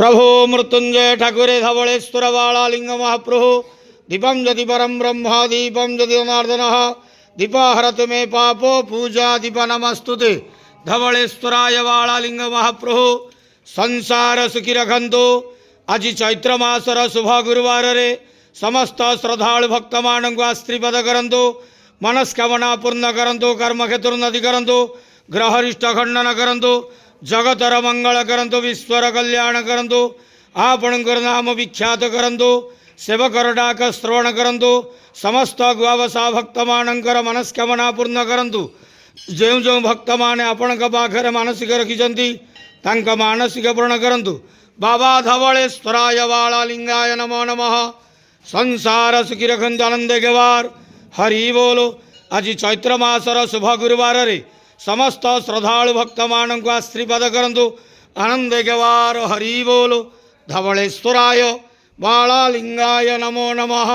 प्रभो मृत्युंजय ठाकुरे धवलेश्वर बालालिंग महाप्रभु दीपम यदि परम ब्रह्म दीपम यदि जनार्दन दीपाहरत मे पापो पूजा दीप नमस्तुते धवलेश्वराय बालालिंग महाप्रभु संसार सुखी रखंतु। आज चैत्र मासर शुभ गुरुवार रे समस्त श्रद्धालु भक्त मान आश्रीपद करंतु, मनस्कामना पूर्ण करंतु, कर्मक्षेत्रोन्नति करंतु, ग्रहरिष्ट खंडन करंतु, जगतर मंगल करंतु, विश्वर कल्याण करंतु, आपणकर नाम विख्यात करंतु, सेवकर डाक श्रवण करंतु, समस्त गुआवसा भक्त मानकर मनस्कामना पूर्ण करंतु। जो जो भक्त माने आपण पाखरे मानसिक रखिछंती तांक मानसिक पूर्ण करंतु। बाबा धवलेश्वराय बालालिंगाय नमो नमः। संसार सुखी रखंतु, आनंद गेवार हरि बोलो। आज चैत्र मासर शुभ गुरुवार रे समस्त श्रद्धालु भक्त मान आश्रीपद करंतु, आनंद गेवार हरि बोलो। धवलेश्वराय बालालिंगाय नमो नमः।